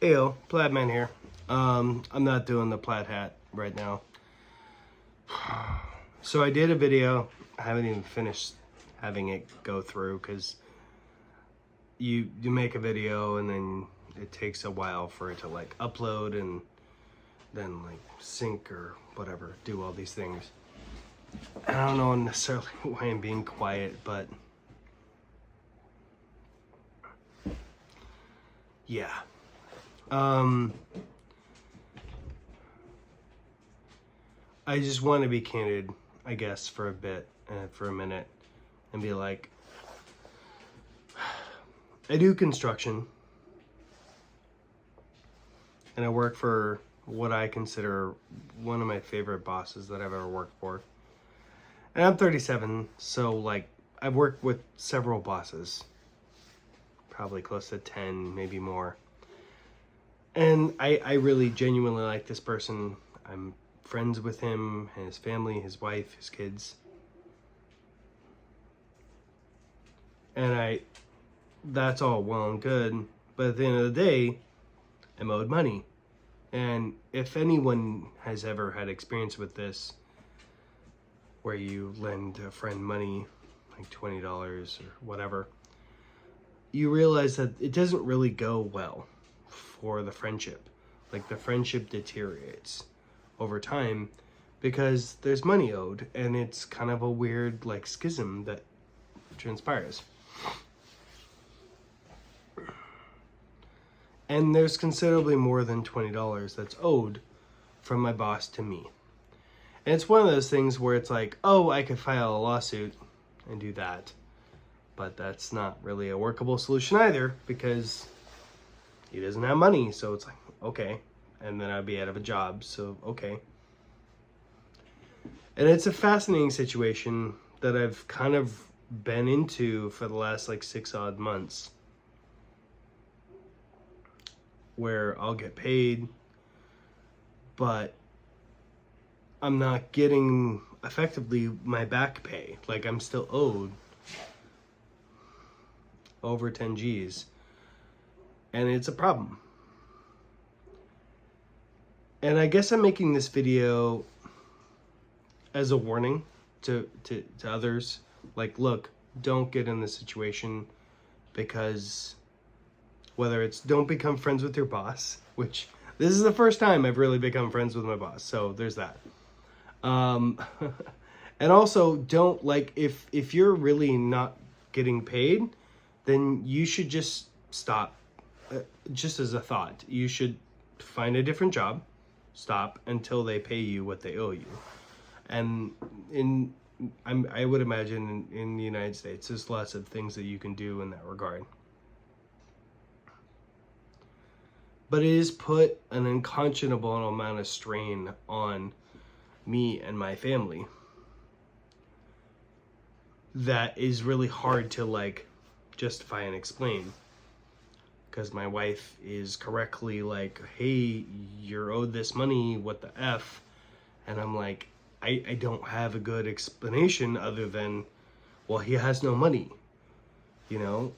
Heyo, Plaid Man here. I'm not doing the plaid hat right now. So I did a video. I haven't even finished having it go through because you make a video and then it takes a while for it to like upload and then like sync or whatever, do all these things. I don't know necessarily why I'm being quiet, but yeah. I just want to be candid, I guess, for a bit, for a minute, and be like, I do construction, and I work for what I consider one of my favorite bosses that I've ever worked for. And I'm 37, so like, I've worked with several bosses, probably close to 10, maybe more. And I really genuinely like this person. I'm friends with him, his family, his wife, his kids. And that's all well and good, but at the end of the day, I'm owed money. And if anyone has ever had experience with this, where you lend a friend money, like $20 or whatever, you realize that it doesn't really go well for the friendship. Like, the friendship deteriorates over time because there's money owed, and it's kind of a weird like schism that transpires. And there's considerably more than $20 that's owed from my boss to me. And it's one of those things where it's like, oh, I could file a lawsuit and do that. But that's not really a workable solution either, because he doesn't have money. So it's like, okay. And then I'd be out of a job, so okay. And it's a fascinating situation that I've kind of been into for the last like 6 odd months, where I'll get paid, but I'm not getting effectively my back pay. Like, I'm still owed over 10 G's, and it's a problem. And I guess I'm making this video as a warning to others. Like, look, don't get in this situation, because whether it's don't become friends with your boss, which this is the first time I've really become friends with my boss, so there's that. And also, don't, like, if you're really not getting paid, then you should just stop. Just as a thought, you should find a different job, stop until they pay you what they owe you. And I would imagine in the United States, there's lots of things that you can do in that regard. But it has put an unconscionable amount of strain on me and my family that is really hard to like justify and explain. Because my wife is correctly like, hey, you're owed this money, what the F? And I'm like, I don't have a good explanation other than, well, he has no money, you know?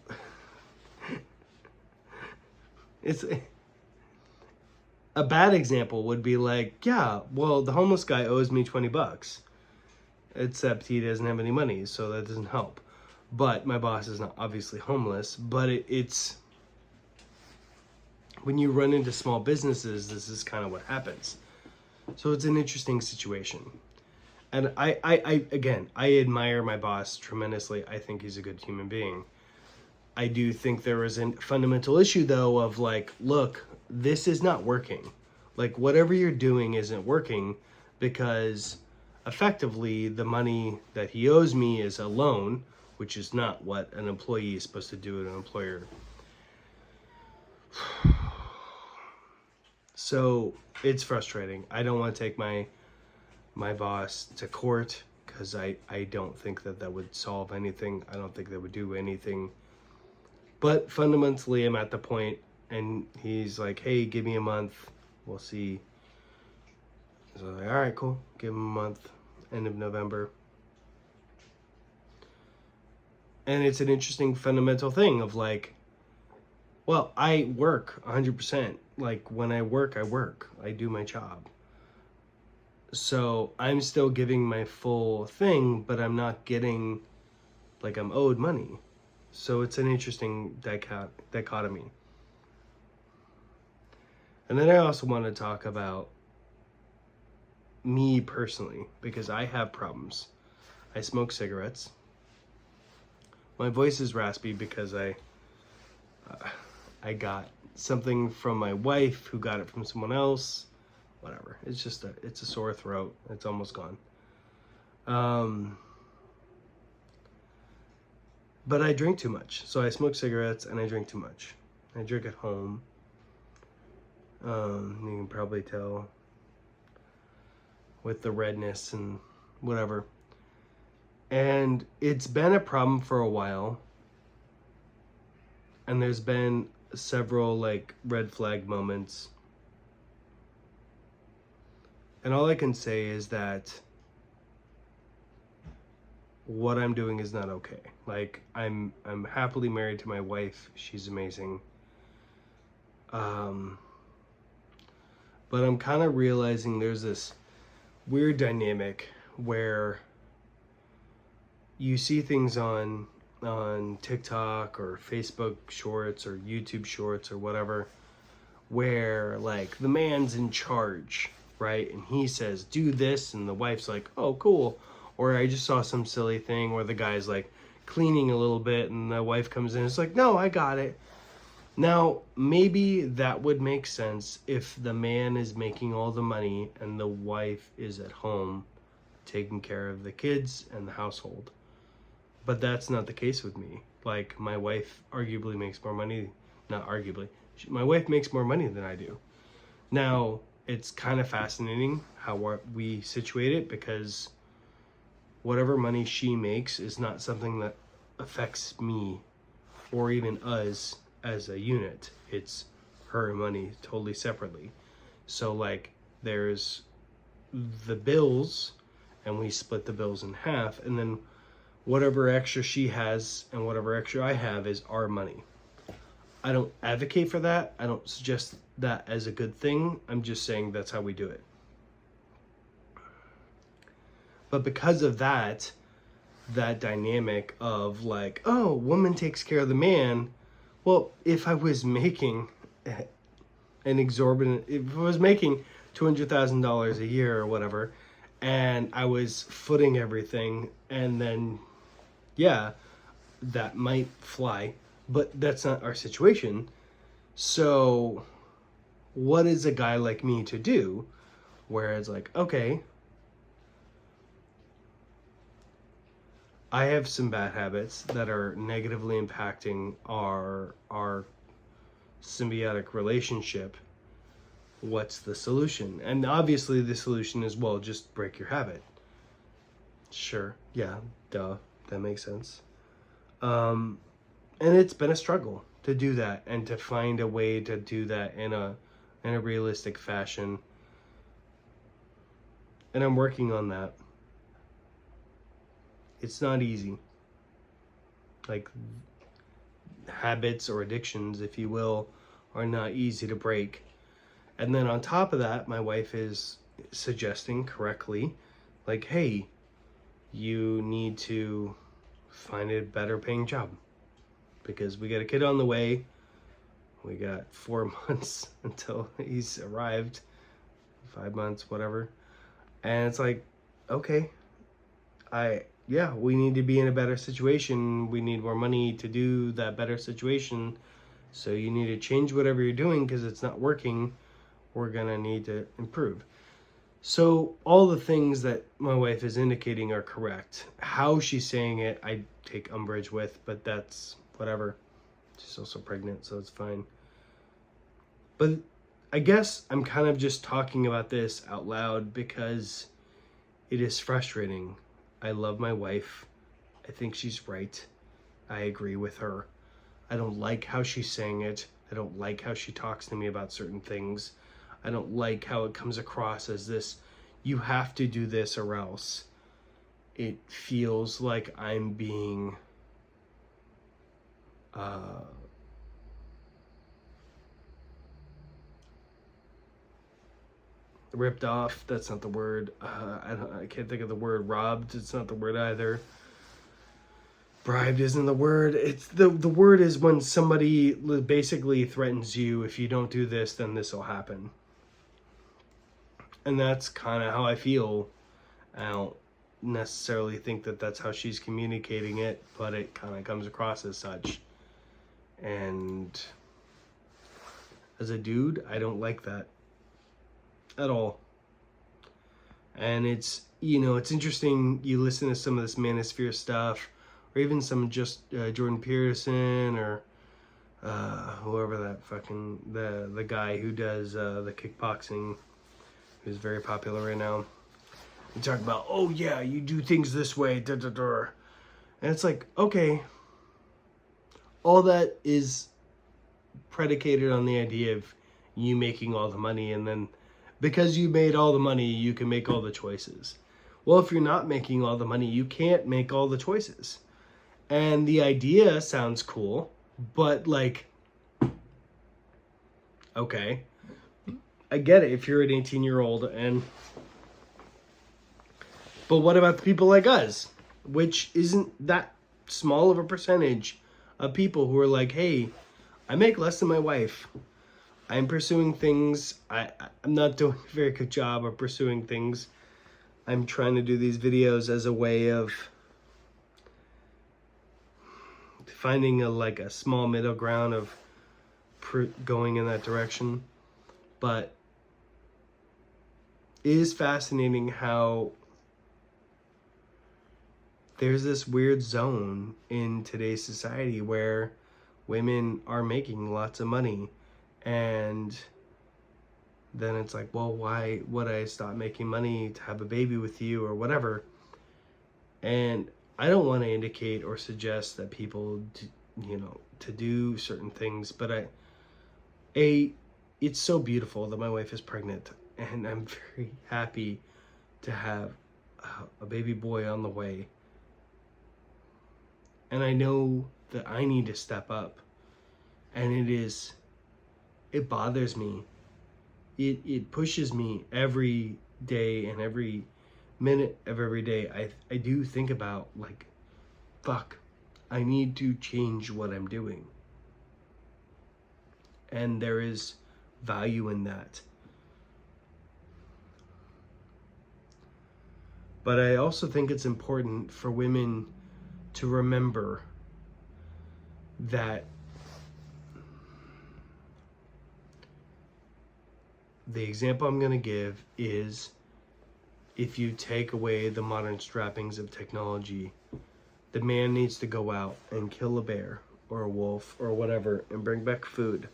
It's a bad example would be like, yeah, well, the homeless guy owes me $20, except he doesn't have any money, so that doesn't help. But my boss is not obviously homeless, but it's when you run into small businesses, this is kind of what happens. So it's an interesting situation. And I again, I admire my boss tremendously. I think he's a good human being. I do think there is a fundamental issue, though, of like, look, this is not working. Like, whatever you're doing isn't working, because effectively the money that he owes me is a loan, which is not what an employee is supposed to do at an employer. So it's frustrating. I don't want to take my boss to court, because I don't think that would solve anything. I don't think that would do anything. But fundamentally, I'm at the point, and he's like, hey, give me a month. We'll see. So I'm like, all right, cool. Give him a month, end of November. And it's an interesting fundamental thing of like, Well, I work 100%. Like, when I work, I work. I do my job. So I'm still giving my full thing, but I'm not getting, like, I'm owed money. So it's an interesting dichotomy. And then I also want to talk about me personally, because I have problems. I smoke cigarettes. My voice is raspy because I got something from my wife who got it from someone else. Whatever. It's just it's a sore throat. It's almost gone. But I drink too much. So I smoke cigarettes and I drink too much. I drink at home. You can probably tell with the redness and whatever. And it's been a problem for a while. And there's been several like red flag moments. And all I can say is that what I'm doing is not okay. Like, I'm happily married to my wife. She's amazing. But I'm kind of realizing there's this weird dynamic where you see things on TikTok or Facebook Shorts or YouTube Shorts or whatever, where like the man's in charge, right? And he says, do this, and the wife's like, oh, cool. Or I just saw some silly thing where the guy's like cleaning a little bit and the wife comes in and it's like, no, I got it. Now, maybe that would make sense if the man is making all the money and the wife is at home taking care of the kids and the household. But that's not the case with me. Like, my wife arguably makes more money, not arguably, my wife makes more money than I do. Now, it's kind of fascinating how we situate it, because whatever money she makes is not something that affects me or even us as a unit. It's her money totally separately. So like, there's the bills and we split the bills in half, and then whatever extra she has and whatever extra I have is our money. I don't advocate for that. I don't suggest that as a good thing. I'm just saying that's how we do it. But because of that dynamic of like, oh, woman takes care of the man. Well, if I was making an exorbitant, if I was making $200,000 a year or whatever, and I was footing everything, and then, yeah, that might fly, but that's not our situation. So what is a guy like me to do? Where it's like, okay, I have some bad habits that are negatively impacting our symbiotic relationship. What's the solution? And obviously the solution is, well, just break your habit. Sure, yeah, duh, that makes sense. And it's been a struggle to do that and to find a way to do that in a realistic fashion. And I'm working on that. It's not easy. Like, habits or addictions, if you will, are not easy to break. And then on top of that, my wife is suggesting correctly, like, hey, you need to find a better paying job because we got a kid on the way. We got 4 months until he's arrived, 5 months, whatever. And it's like, okay, we need to be in a better situation. We need more money to do that better situation. So you need to change whatever you're doing because it's not working. We're gonna need to improve. So all the things that my wife is indicating are correct. How she's saying it, I take umbrage with, but that's whatever. She's also pregnant, so it's fine. But I guess I'm kind of just talking about this out loud because it is frustrating. I love my wife. I think she's right. I agree with her. I don't like how she's saying it. I don't like how she talks to me about certain things. I don't like how it comes across as this, you have to do this or else. It feels like I'm being ripped off. That's not the word. I can't think of the word. Robbed. It's not the word either. Bribed isn't the word. It's the word is when somebody basically threatens you. If you don't do this, then this will happen. And that's kind of how I feel. I don't necessarily think that that's how she's communicating it, but it kind of comes across as such. And as a dude, I don't like that at all. And it's, you know, it's interesting. You listen to some of this manosphere stuff, or even some just Jordan Peterson, or whoever that fucking the guy who does the kickboxing, who's very popular right now. You talk about, oh yeah, you do things this way, da da da, and it's like, okay, all that is predicated on the idea of you making all the money, and then because you made all the money, you can make all the choices. Well, if you're not making all the money, you can't make all the choices. And the idea sounds cool, but like, okay, I get it if you're an 18-year-old, but what about the people like us, which isn't that small of a percentage of people who are like, hey, I make less than my wife. I'm pursuing things. I'm not doing a very good job of pursuing things. I'm trying to do these videos as a way of finding a small middle ground of going in that direction. But it is fascinating how there's this weird zone in today's society where women are making lots of money, and then it's like, well, why would I stop making money to have a baby with you or whatever? And I don't want to indicate or suggest that people to do certain things, but it's so beautiful that my wife is pregnant, and I'm very happy to have a baby boy on the way. And I know that I need to step up. And it bothers me. It pushes me every day, and every minute of every day. I do think about, like, fuck, I need to change what I'm doing. And there is value in that. But I also think it's important for women to remember that the example I'm going to give is, if you take away the modern trappings of technology, the man needs to go out and kill a bear or a wolf or whatever and bring back food.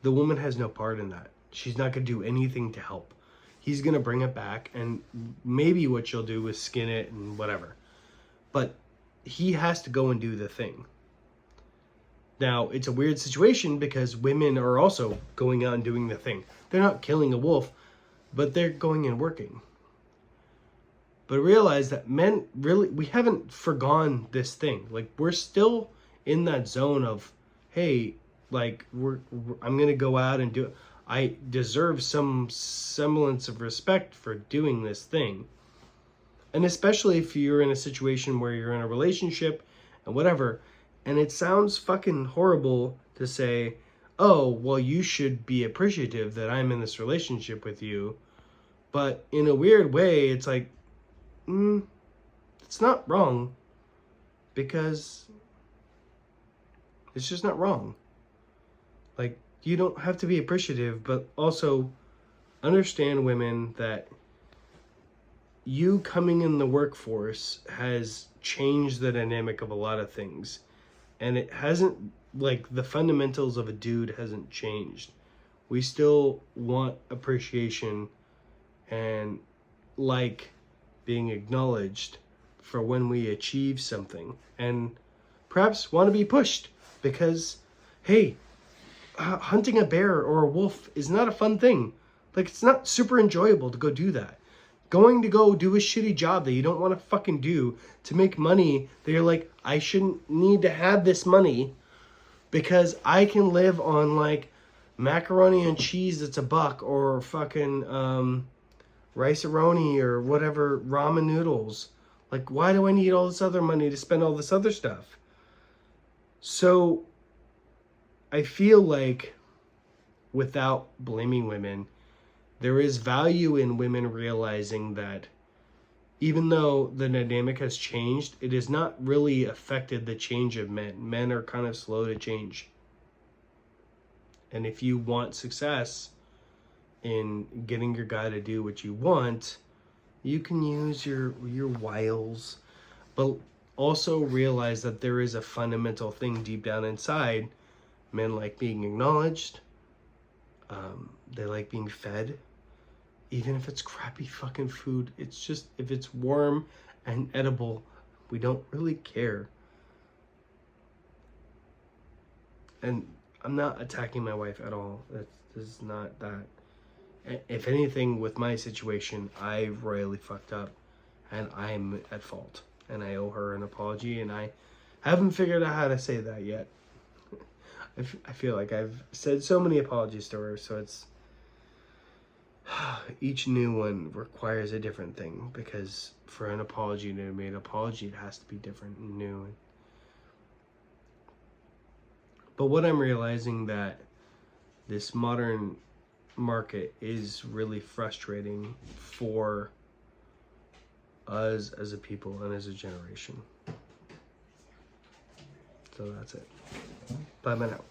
The woman has no part in that. She's not going to do anything to help. He's going to bring it back, and maybe what she'll do is skin it and whatever. But he has to go and do the thing. Now, it's a weird situation because women are also going out and doing the thing. They're not killing a wolf, but they're going and working. But realize that men really, we haven't forgone this thing. Like, we're still in that zone of, hey, like, I'm going to go out and do it. I deserve some semblance of respect for doing this thing. And especially if you're in a situation where you're in a relationship and whatever, and it sounds fucking horrible to say, oh, well, you should be appreciative that I'm in this relationship with you. But in a weird way, it's like, it's not wrong, because it's just not wrong. Like, you don't have to be appreciative, but also understand, women, that you coming in the workforce has changed the dynamic of a lot of things. And it hasn't, like, the fundamentals of a dude hasn't changed. We still want appreciation and like being acknowledged for when we achieve something, and perhaps want to be pushed because, hey, hunting a bear or a wolf is not a fun thing. Like, it's not super enjoyable to go do that. Going to go do a shitty job that you don't want to fucking do to make money that you're like, I shouldn't need to have this money because I can live on, like, macaroni and cheese that's $1, or fucking rice-a-roni or whatever, ramen noodles. Like, why do I need all this other money to spend all this other stuff? So I feel like, without blaming women, there is value in women realizing that even though the dynamic has changed, it has not really affected the change of men. Men are kind of slow to change. And if you want success in getting your guy to do what you want, you can use your wiles, but also realize that there is a fundamental thing deep down inside. Men like being acknowledged. They like being fed. Even if it's crappy fucking food, it's just, if it's warm and edible, we don't really care. And I'm not attacking my wife at all. This is not that. If anything, with my situation, I royally fucked up, and I'm at fault, and I owe her an apology, and I haven't figured out how to say that yet. I feel like I've said so many apologies to her, so it's each new one requires a different thing, because for an apology to be an apology, it has to be different and new. But what I'm realizing, that this modern market is really frustrating for us as a people and as a generation. So that's it. Bye now.